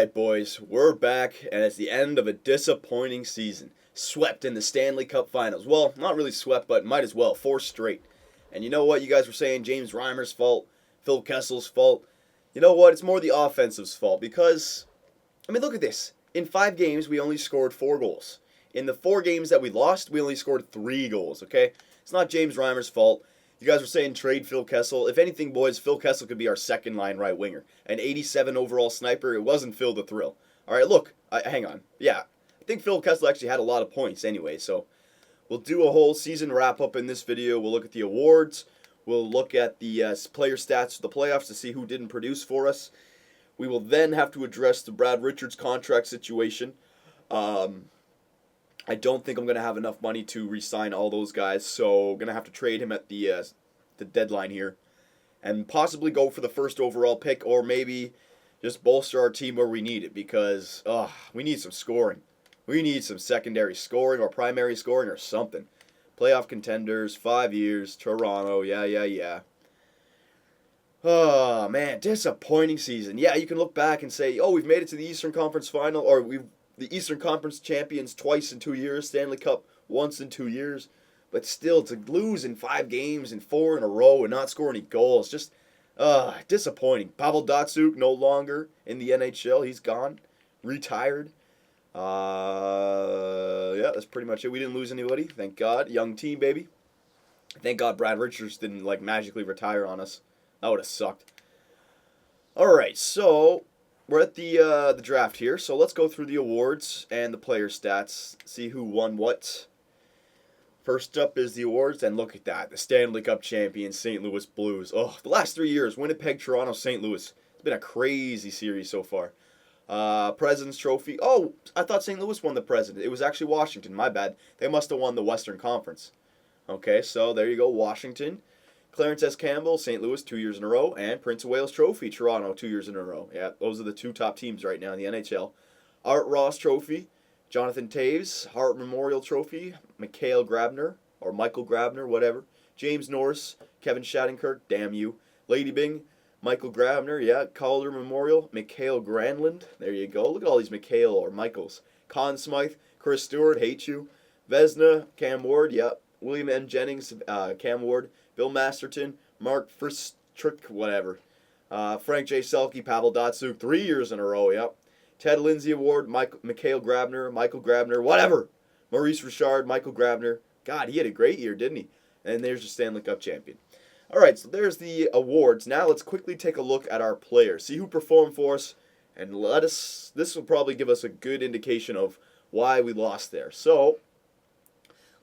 right, boys, we're back, and it's the end of a disappointing season. Swept in the Stanley Cup Finals. Well, not really swept, but might as well. 4 straight. And you know what? You guys were saying James Reimer's fault, Phil Kessel's fault. You know what? It's more the offensive's fault because, look at this. In 5 games, we only scored 4 goals. In the 4 games that we lost, we only scored 3 goals, okay? It's not James Reimer's fault. You guys were saying trade Phil Kessel. If anything, boys, Phil Kessel could be our second line right winger. An 87 overall sniper. It wasn't Phil the Thrill. All right, look. Hang on. Yeah, I think Phil Kessel actually had a lot of points anyway. So we'll do a whole season wrap up in this video. We'll look at the awards. We'll look at the player stats for the playoffs to see who didn't produce for us. We will then have to address the Brad Richards contract situation. I don't think I'm going to have enough money to re-sign all those guys, so I'm going to have to trade him at the deadline here and possibly go for the first overall pick or maybe just bolster our team where we need it because we need some scoring. We need some secondary scoring or primary scoring or something. Playoff contenders, 5 years, Toronto, yeah. Oh, man, disappointing season. Yeah, you can look back and say, we've made it to the Eastern Conference Final, or we've the Eastern Conference champions twice in 2 years, Stanley Cup once in 2 years. But still, to lose in 5 games and 4 in a row and not score any goals, just disappointing. Pavel Datsyuk no longer in the NHL. He's gone, retired. Yeah, that's pretty much it. We didn't lose anybody, thank God. Young team, baby. Thank God Brad Richards didn't magically retire on us. That would have sucked. All right, so we're at the draft here, so let's go through the awards and the player stats, see who won what. First up is the awards, and look at that, the Stanley Cup champions, St. Louis Blues. Oh, the last 3 years, Winnipeg, Toronto, St. Louis. It's been a crazy series so far. President's Trophy. Oh, I thought St. Louis won the President. It was actually Washington, my bad. They must have won the Western Conference. Okay, so there you go, Washington. Clarence S. Campbell, St. Louis, 2 years in a row, and Prince of Wales Trophy, Toronto, 2 years in a row. Yeah, those are the 2 top teams right now in the NHL. Art Ross Trophy, Jonathan Toews, Hart Memorial Trophy, Mikhail Grabner, or Michael Grabner, whatever. James Norris, Kevin Shattenkirk, damn you. Lady Bing, Michael Grabner, yeah. Calder Memorial, Mikhail Granlund, there you go. Look at all these Mikhail or Michaels. Conn Smythe, Chris Stewart, hate you. Vezina, Cam Ward, yeah. William N. Jennings, Cam Ward. Bill Masterton, Mark Fristrick, whatever. Frank J. Selke, Pavel Datsyuk, 3 years in a row, yep. Ted Lindsay Award, Mikhail Grabner, Michael Grabner, whatever. Maurice Richard, Michael Grabner. God, he had a great year, didn't he? And there's your Stanley Cup champion. All right, so there's the awards. Now let's quickly take a look at our players, see who performed for us, and this will probably give us a good indication of why we lost there. So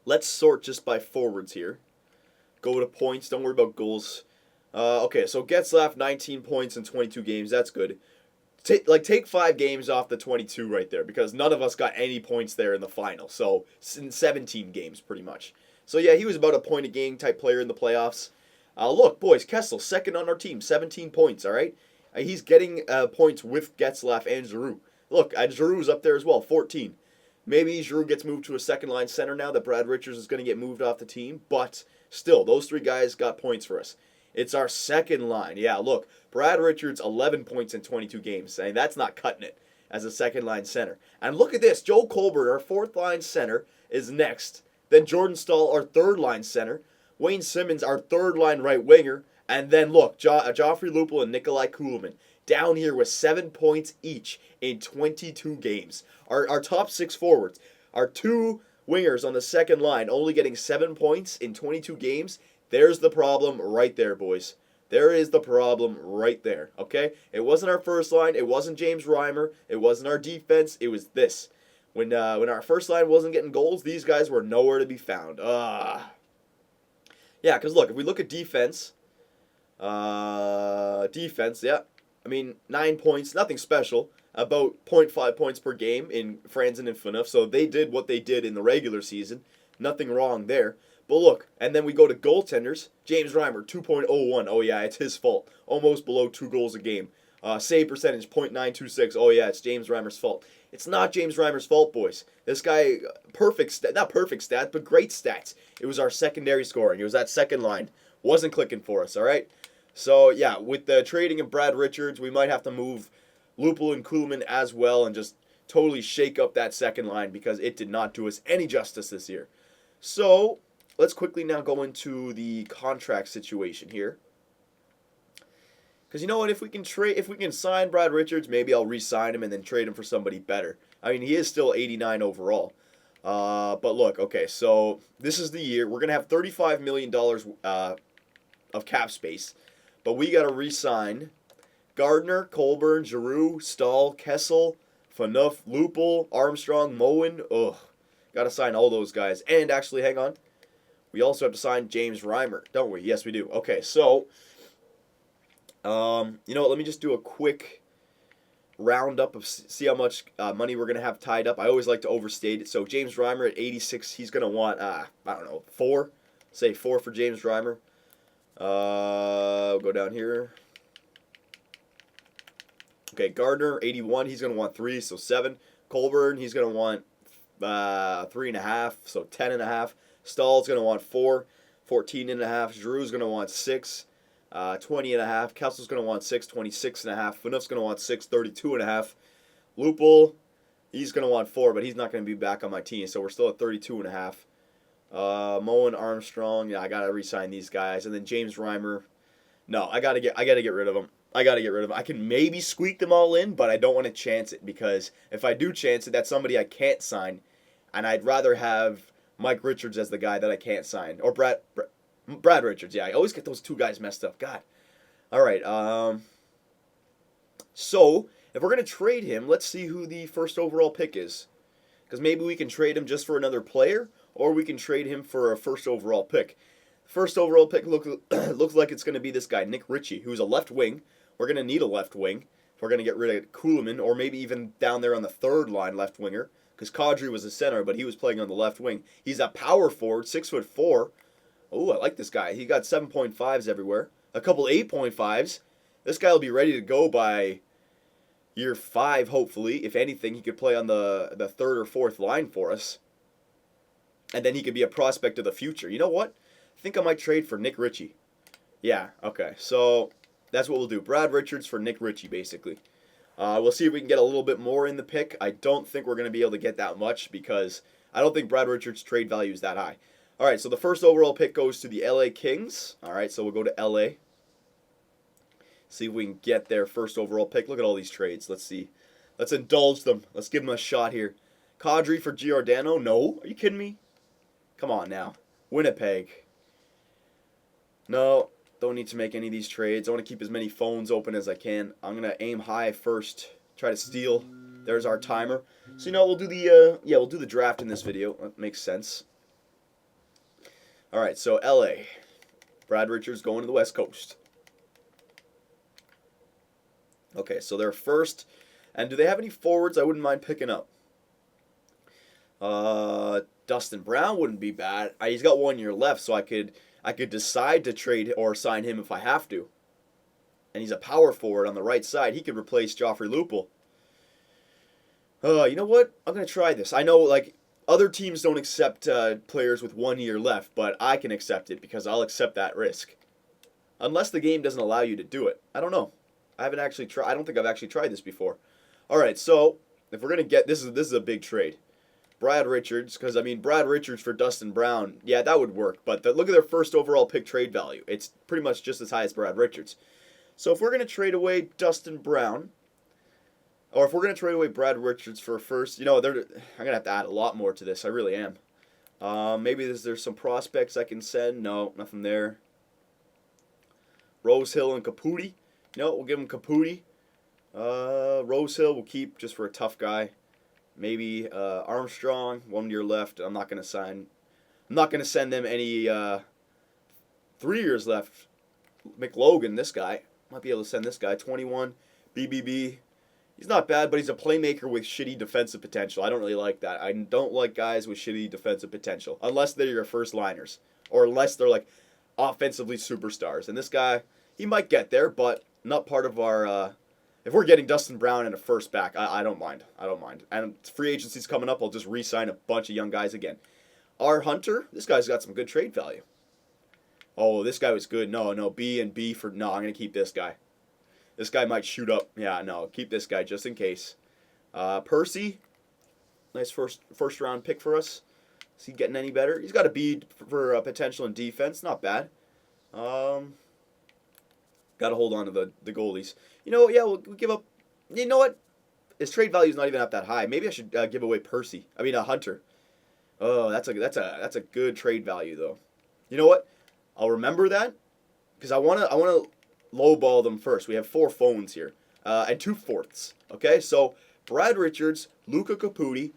let's sort just by forwards here. Go to points. Don't worry about goals. Okay, so Getzlaf, 19 points in 22 games. That's good. Take 5 games off the 22 right there because none of us got any points there in the final. So in 17 games, pretty much. So yeah, he was about a point a game type player in the playoffs. Look, boys, Kessel, second on our team, 17 points. All right, he's getting points with Getzlaf and Giroux. Look, Giroux's up there as well, 14. Maybe Giroux gets moved to a second line center now that Brad Richards is going to get moved off the team, but still, those 3 guys got points for us. It's our second line. Yeah, look, Brad Richards, 11 points in 22 games. Saying that's not cutting it as a second line center. And look at this. Joe Colbert, our 4th line center, is next. Then Jordan Staal, our 3rd line center. Wayne Simmons, our 3rd line right winger. And then look, Joffrey Lupul and Nikolai Kulemin down here with 7 points each in 22 games. Our top 6 forwards, our 2 wingers on the second line only getting 7 points in 22 games. There's the problem right there, boys. There is the problem right there, okay? It wasn't our first line. It wasn't James Reimer. It wasn't our defense. It was this. When our first line wasn't getting goals, these guys were nowhere to be found. Yeah, because look, if we look at defense, yeah. 9 points, nothing special. About 0.5 points per game in Franzen and Phaneuf. So they did what they did in the regular season. Nothing wrong there. But look, and then we go to goaltenders. James Reimer, 2.01. Oh, yeah, it's his fault. Almost below 2 goals a game. Save percentage, .926. Oh, yeah, it's James Reimer's fault. It's not James Reimer's fault, boys. This guy, not perfect stats, but great stats. It was our secondary scoring. It was that second line. Wasn't clicking for us, all right? So, yeah, with the trading of Brad Richards, we might have to move Lupul and Kuhlman as well, and just totally shake up that second line because it did not do us any justice this year. So let's quickly now go into the contract situation here. Because you know what, if we can sign Brad Richards, maybe I'll re-sign him and then trade him for somebody better. I mean, he is still 89 overall. But look, okay, so this is the year. We're going to have $35 million of cap space. But we got to re-sign Gardner, Colburn, Giroux, Stahl, Kessel, Phaneuf, Lupul, Armstrong, Moen. Ugh. Got to sign all those guys. And actually, hang on. We also have to sign James Reimer, don't we? Yes, we do. Okay, so you know what, let me just do a quick roundup of see how much money we're going to have tied up. I always like to overstate it. So James Reimer at 86, he's going to want, I don't know, 4. Say 4 for James Reimer. We'll go down here. Okay, Gardner, 81, he's going to want 3, so 7. Colburn, he's going to want 3.5, so 10.5. Stahl's going to want 4, 14.5. Giroux's going to want 6. 20.5. Kessel's going to want 6, 26.5. Phaneuf's going to want 6, 32.5. Lupul, he's going to want 4, but he's not going to be back on my team, so we're still at 32.5. Moen, Armstrong, yeah, I got to re-sign these guys. And then James Reimer, no, I got to get rid of him. I can maybe squeak them all in, but I don't want to chance it because if I do chance it, that's somebody I can't sign, and I'd rather have Mike Richards as the guy that I can't sign, or Brad Richards. Yeah, I always get those two guys messed up. God. All right. So if we're gonna trade him, let's see who the first overall pick is, because maybe we can trade him just for another player, or we can trade him for a first overall pick. First overall pick looks like it's gonna be this guy, Nick Ritchie, who's a left wing. We're gonna need a left wing if we're gonna get rid of Kuhlman, or maybe even down there on the third line left winger, because Kadri was a center, but he was playing on the left wing. He's a power forward, 6'4". Oh, I like this guy. He got 7.5s everywhere. A couple 8.5s. This guy will be ready to go by year 5, hopefully. If anything, he could play on the third or fourth line for us. And then he could be a prospect of the future. You know what? I think I might trade for Nick Ritchie. Yeah, okay. So that's what we'll do. Brad Richards for Nick Ritchie, basically. We'll see if we can get a little bit more in the pick. I don't think we're going to be able to get that much because I don't think Brad Richards' trade value is that high. All right, so the first overall pick goes to the LA Kings. All right, so we'll go to LA. See if we can get their first overall pick. Look at all these trades. Let's see. Let's indulge them. Let's give them a shot here. Kadri for Giordano? No. Are you kidding me? Come on now. Winnipeg. No, don't need to make any of these trades. I want to keep as many phones open as I can. I'm going to aim high first. Try to steal. There's our timer. So, you know, we'll do the draft in this video. That makes sense. All right, so LA. Brad Richards going to the West Coast. Okay, so they're first. And do they have any forwards I wouldn't mind picking up? Dustin Brown wouldn't be bad. He's got 1 year left, so I could decide to trade or sign him if I have to. And he's a power forward on the right side. He could replace Joffrey Lupul. You know what? I'm going to try this. I know, like, other teams don't accept players with 1 year left, but I can accept it because I'll accept that risk. Unless the game doesn't allow you to do it. I don't know. I haven't actually tried. I don't think I've actually tried this before. All right, so if we're going to get this is a big trade. Brad Richards, because I mean Brad Richards for Dustin Brown, yeah, that would work. But look at their first overall pick trade value. It's pretty much just as high as Brad Richards. So if we're going to trade away Dustin Brown, or if we're going to trade away Brad Richards for a first, you know, I'm going to have to add a lot more to this. I really am. Maybe there's some prospects I can send. No, nothing there. Rosehill and Caputi. No, we'll give him Caputi. Rosehill we'll keep just for a tough guy. Maybe Armstrong, 1 year left. I'm not going to send them any 3 years left. McLogan, this guy. Might be able to send this guy. 21, BBB. He's not bad, but he's a playmaker with shitty defensive potential. I don't really like that. I don't like guys with shitty defensive potential. Unless they're your first liners. Or unless they're like offensively superstars. And this guy, he might get there, but not part of our... if we're getting Dustin Brown and a first back, I don't mind. I don't mind. And free agency's coming up. I'll just re-sign a bunch of young guys again. R. Hunter, this guy's got some good trade value. Oh, this guy was good. No, B and B for... No, I'm going to keep this guy. This guy might shoot up. Yeah, no, keep this guy just in case. Percy, nice first round pick for us. Is he getting any better? He's got a B for potential in defense. Not bad. Got to hold on to the goalies. Yeah, we'll give up. You know what? His trade value is not even up that high. Maybe I should give away Percy. I mean, Hunter. Oh, that's a good trade value though. You know what? I'll remember that because I wanna lowball them first. We have 4 phones here and 2 fourths. Okay, so Brad Richards, Luca Caputi,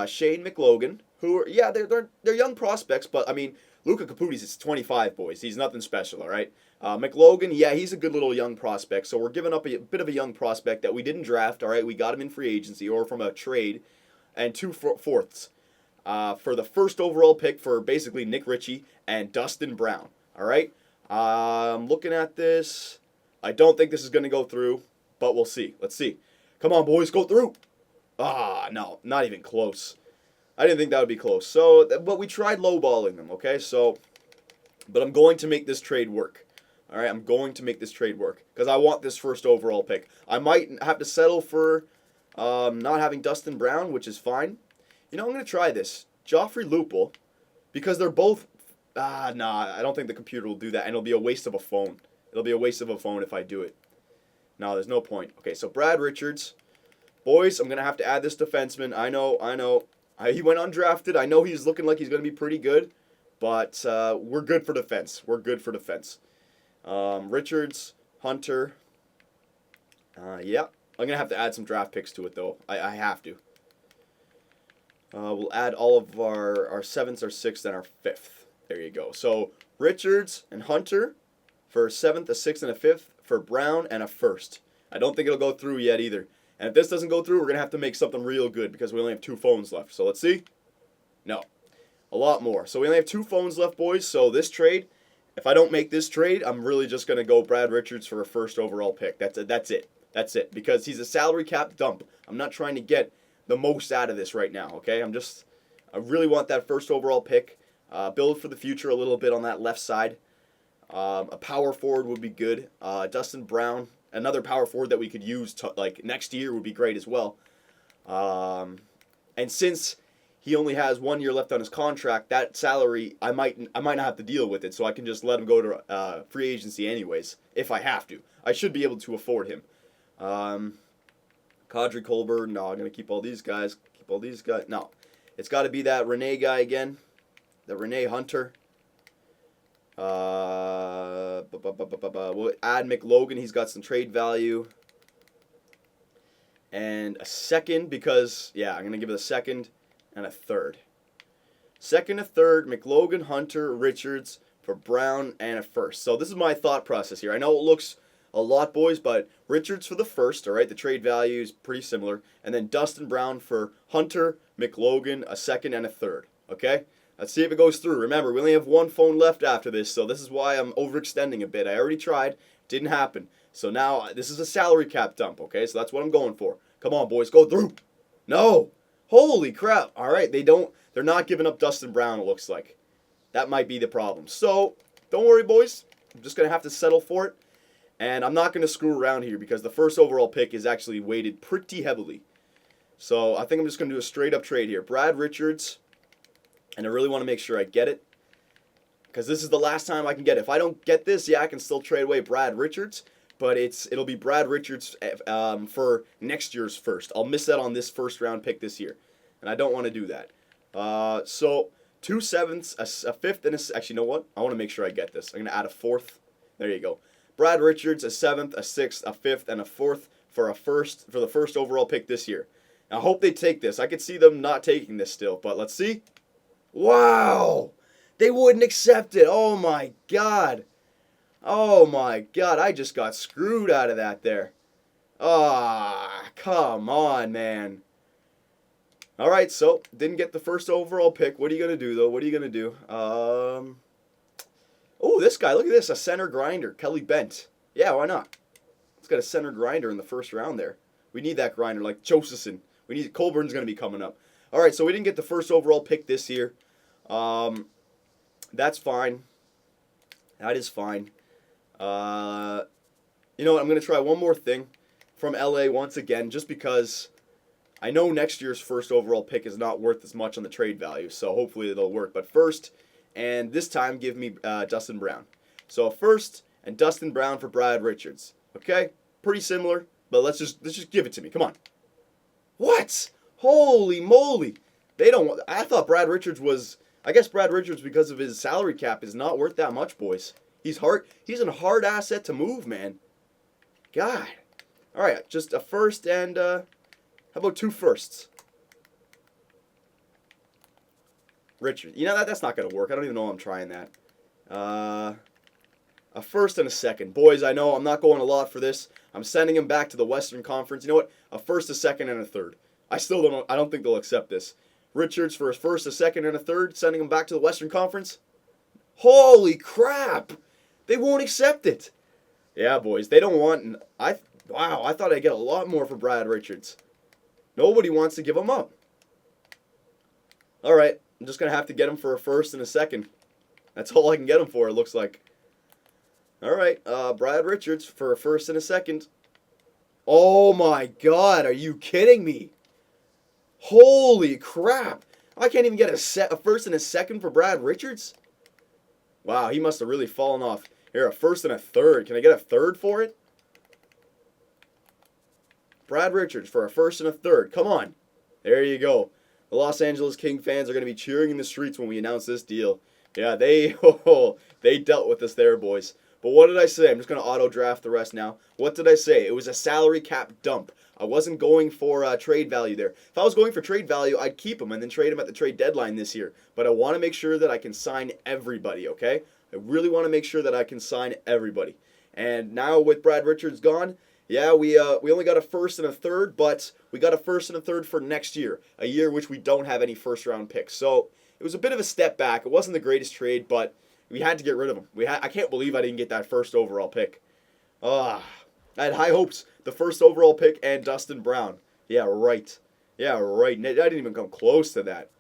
Shane McLogan, who are they're young prospects, but I mean Luca Caputi's is 25, boys. He's nothing special, all right. McLogan, yeah, he's a good little young prospect. So we're giving up a bit of a young prospect that we didn't draft. All right, we got him in free agency or from a trade, and 2 fourths for the first overall pick for basically Nick Ritchie and Dustin Brown. All right, looking at this, I don't think this is going to go through, but we'll see. Let's see. Come on, boys, go through. No, not even close. I didn't think that would be close. So, but we tried lowballing them. Okay, so, but I'm going to make this trade work. All right, I'm going to make this trade work because I want this first overall pick. I might have to settle for not having Dustin Brown, which is fine. I'm going to try this. Joffrey Lupul, because they're both... nah, I don't think the computer will do that, and it'll be a waste of a phone. It'll be a waste of a phone if I do it. No, there's no point. Okay, so Brad Richards. Boys, I'm going to have to add this defenseman. I know. He went undrafted. I know he's looking like he's going to be pretty good, but we're good for defense. We're good for defense. Richards, Hunter. Yeah. I'm going to have to add some draft picks to it, though. I have to. We'll add all of our 7th, our 6th, and our 5th. There you go. So, Richards and Hunter for a 7th, a 6th, and a 5th. For Brown and a 1st. I don't think it'll go through yet either. And if this doesn't go through, we're going to have to make something real good because we only have 2 phones left. So, let's see. No. A lot more. So, we only have 2 phones left, boys. So, this trade... If I don't make this trade, I'm really just going to go Brad Richards for a first overall pick. That's it. Because he's a salary cap dump. I'm not trying to get the most out of this right now, okay? I really want that first overall pick. Build for the future a little bit on that left side. A power forward would be good. Dustin Brown, another power forward that we could use next year would be great as well. And since he only has 1 year left on his contract, that salary, I might not have to deal with it, so I can just let him go to free agency anyways, if I have to. I should be able to afford him. Kadri Colbert, no, I'm going to keep all these guys. No, it's got to be that Rene guy again, the Rene Hunter. We'll add McLogan, he's got some trade value. And a 2nd because, yeah, I'm going to give it a 2nd. And a 3rd. 2nd, a 3rd, McLogan, Hunter, Richards for Brown, and a 1st. So this is my thought process here. I know it looks a lot, boys, but Richards for the 1st, all right? The trade value is pretty similar. And then Dustin Brown for Hunter, McLogan, a 2nd, and a 3rd, okay? Let's see if it goes through. Remember, we only have 1 phone left after this, so this is why I'm overextending a bit. I already tried. Didn't happen. So now this is a salary cap dump, okay? So that's what I'm going for. Come on, boys, go through. No. Holy crap. All right, they're not giving up Dustin Brown, it looks like. That might be the problem. So, don't worry, boys. I'm just going to have to settle for it. And I'm not going to screw around here because the first overall pick is actually weighted pretty heavily. So, I think I'm just going to do a straight-up trade here. Brad Richards, and I really want to make sure I get it because this is the last time I can get it. If I don't get this, yeah, I can still trade away Brad Richards. But it'll be Brad Richards for next year's first. I'll miss out on this first round pick this year, and I don't want to do that. So 2 7ths, a 5th, and actually, you know what? I want to make sure I get this. I'm gonna add a 4th. There you go. Brad Richards, a 7th, a 6th, a 5th, and a 4th for the first overall pick this year. I hope they take this. I could see them not taking this still, but let's see. Wow, they wouldn't accept it. Oh my God. Oh my God, I just got screwed out of that there. Come on, man. All right, so didn't get the first overall pick. What are you going to do, though? What are you going to do? Oh, this guy, look at this, a center grinder, Kelly Bent. Yeah, why not? Let's get a center grinder in the first round there. We need that grinder, like Josephson. Colburn's going to be coming up. All right, so we didn't get the first overall pick this year. That's fine. That is fine. You know what? I'm going to try one more thing from LA once again, just because I know next year's first overall pick is not worth as much on the trade value, so hopefully it'll work. But first, and this time, give me Dustin Brown. So first and Dustin Brown for Brad Richards. Okay, pretty similar, but let's just give it to me. Come on. What? Holy moly! They don't want. I thought Brad Richards was. I guess Brad Richards, because of his salary cap, is not worth that much, boys. He's hard. He's a hard asset to move, man. God. All right, just a first and how about 2 firsts? Richard, you know that's not gonna work. I don't even know I'm trying that. A first and a second, boys. I know I'm not going a lot for this. I'm sending him back to the Western Conference. You know what? A first, a second, and a third. I still don't. I don't think they'll accept this. Richards for a first, a second, and a third, sending him back to the Western Conference. Holy crap! They won't accept it. Yeah, boys, they don't want. Wow, I thought I'd get a lot more for Brad Richards. Nobody wants to give him up. All right, I'm just gonna have to get him for a first and a second. That's all I can get him for. It looks like. All right, Brad Richards for a first and a second. Oh my God, are you kidding me? Holy crap! I can't even get a first and a second for Brad Richards? Wow, he must have really fallen off. Here, a first and a third. Can I get a third for it? Brad Richards for a first and a third. Come on. There you go. The Los Angeles King fans are going to be cheering in the streets when we announce this deal. Yeah, they dealt with us there, boys. But what did I say? I'm just going to auto-draft the rest now. What did I say? It was a salary cap dump. I wasn't going for trade value there. If I was going for trade value, I'd keep him and then trade him at the trade deadline this year. But I want to make sure that I can sign everybody, okay? I really want to make sure that I can sign everybody. And now with Brad Richards gone, yeah, we only got a first and a third, but we got a first and a third for next year, a year which we don't have any first-round picks. So it was a bit of a step back. It wasn't the greatest trade, but we had to get rid of him. I can't believe I didn't get that first overall pick. I had high hopes. The first overall pick and Dustin Brown. Yeah, right. Yeah, right. I didn't even come close to that.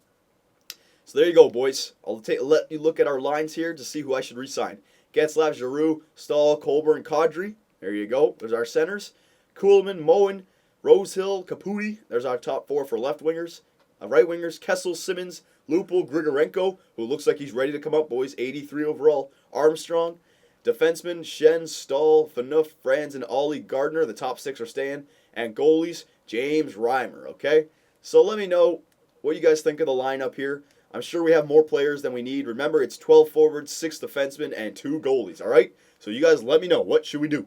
So there you go, boys. I'll let you look at our lines here to see who I should re-sign. Getzlaf, Giroux, Stahl, Colburn, Kadri. There you go. There's our centers. Kuhlman, Moen, Rosehill, Caputi. There's our top 4 for left wingers. Right wingers, Kessel, Simmons, Lupul, Grigorenko, who looks like he's ready to come up, boys. 83 overall. Armstrong. Defensemen, Shen, Stahl, Phaneuf, Franz, and Ollie Gardner. The top 6 are staying. And goalies, James Reimer, okay? So let me know what you guys think of the lineup here. I'm sure we have more players than we need. Remember, it's 12 forwards, 6 defensemen, and 2 goalies, all right? So you guys let me know. What should we do?